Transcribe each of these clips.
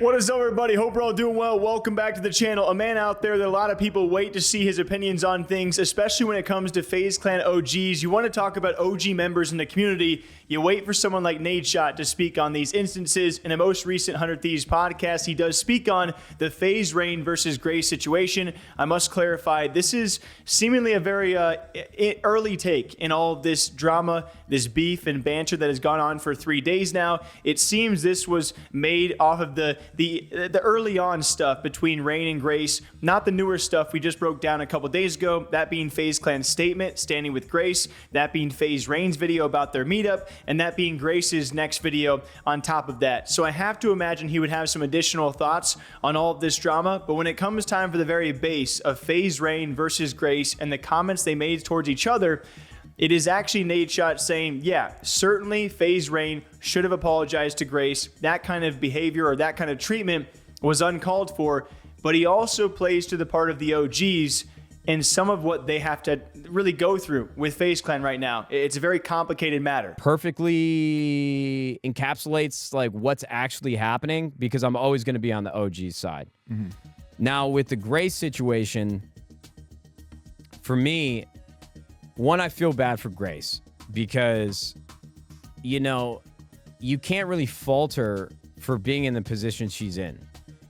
What is up, everybody? Hope we're all doing well. Welcome back to the channel. A man out there that a lot of people wait to see his opinions on things, especially when it comes to FaZe Clan OGs. You want to talk about OG members in the community, you wait for someone like Nadeshot to speak on these instances. In a most recent 100 Thieves podcast, he does speak on the FaZe Rain versus Grace situation. I must clarify, this is seemingly a very early take in all of this drama, this beef and banter that has gone on for 3 days now. It seems this was made off of the early on stuff between Rain and Grace, not the newer stuff we just broke down a couple days ago, that being FaZe Clan's statement, standing with Grace, that being FaZe Rain's video about their meetup, and that being Grace's next video on top of that. So I have to imagine he would have some additional thoughts on all of this drama, but when it comes time for the very base of FaZe Rain versus Grace and the comments they made towards each other, it is actually Nadeshot saying, yeah, certainly FaZe Rain should have apologized to Grace. That kind of behavior or that kind of treatment was uncalled for, but he also plays to the part of the OGs and some of what they have to really go through with FaZe Clan right now. It's a very complicated matter. Perfectly encapsulates like what's actually happening, because I'm always going to be on the OG side. Now with the Grace situation, for me, one, I feel bad for Grace because, you know, you can't really fault her for being in the position she's in.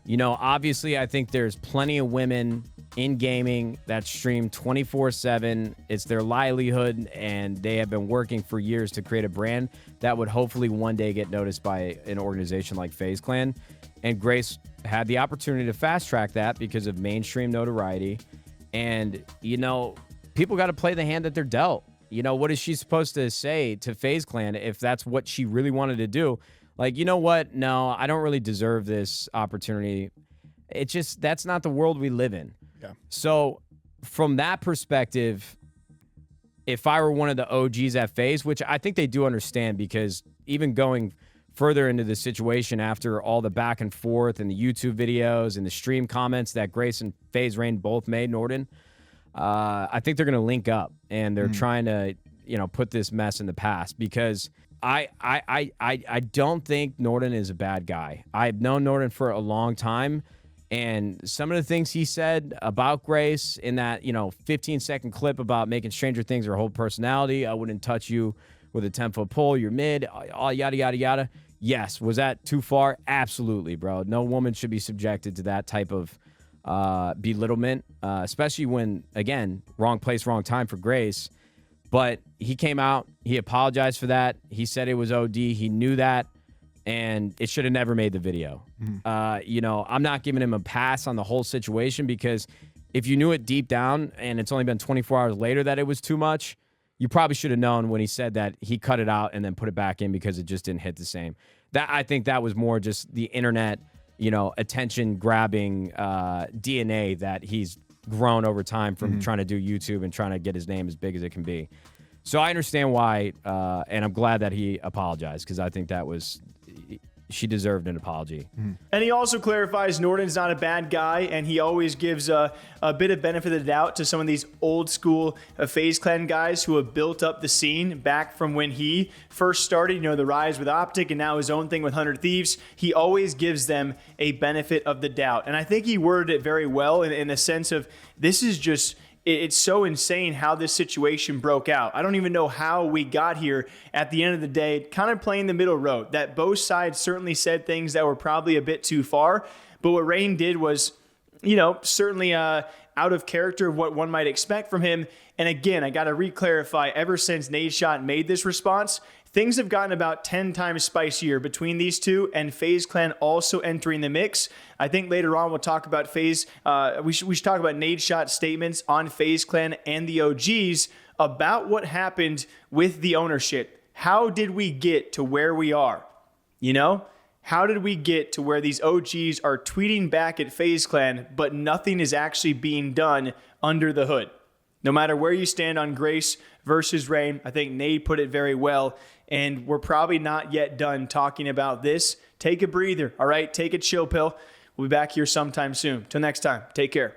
You know, obviously, I think there's plenty of women in gaming that stream 24/7. It's their livelihood, and they have been working for years to create a brand that would hopefully one day get noticed by an organization like FaZe Clan. And Grace had the opportunity to fast track that because of mainstream notoriety. And, you know, people got to play the hand that they're dealt. You know, what is she supposed to say to FaZe Clan if that's what she really wanted to do? Like, you know what? No, I don't really deserve this opportunity. It just, that's not the world we live in. Yeah. So from that perspective, if I were one of the OGs at FaZe, which I think they do understand, because even going further into the situation after all the back and forth and the YouTube videos and the stream comments that Grace and FaZe Rain both made, Nordan, I think they're going to link up, and they're trying to, you know, put this mess in the past, because I don't think Nordan is a bad guy. I've known Nordan for a long time, and some of the things he said about Grace in that, you know, 15-second clip about making Stranger Things her whole personality, I wouldn't touch you with a 10-foot pole, you're mid, all yada, yada, yada. Yes. Was that too far? Absolutely, bro. No woman should be subjected to that type of belittlement, especially when, again, wrong place, wrong time for Grace. But he came out, he apologized for that. He said it was OD. He knew that, and it should have never made the video. You know, I'm not giving him a pass on the whole situation, because if you knew it deep down and it's only been 24 hours later that it was too much, you probably should have known when he said that he cut it out and then put it back in because it just didn't hit the same. That, I think that was more just the internet, you know, attention grabbing DNA that he's grown over time from trying to do YouTube and trying to get his name as big as it can be. So I understand why, and I'm glad that he apologized, because I think that was, she deserved an apology. And he also clarifies Nordan's not a bad guy, and he always gives a bit of benefit of the doubt to some of these old school FaZe Clan guys who have built up the scene back from when he first started, you know, the rise with Optic and now his own thing with 100 Thieves. He always gives them a benefit of the doubt. And I think he worded it very well in the sense of, this is just, it's so insane how this situation broke out. I don't even know how we got here at the end of the day, kind of playing the middle road, that both sides certainly said things that were probably a bit too far. But what Rain did was, you know, certainly out of character of what one might expect from him. And again, I got to re-clarify, ever since Nadeshot made this response, things have gotten about 10 times spicier between these two, and FaZe Clan also entering the mix. I think later on we'll talk about FaZe. We should talk about Nadeshot's statements on FaZe Clan and the OGs about what happened with the ownership. How did we get to where we are? You know? How did we get to where these OGs are tweeting back at FaZe Clan, but nothing is actually being done under the hood? No matter where you stand on Grace versus Rain, I think Nade put it very well, and we're probably not yet done talking about this. Take a breather, all right? Take a chill pill. We'll be back here sometime soon. Till next time, take care.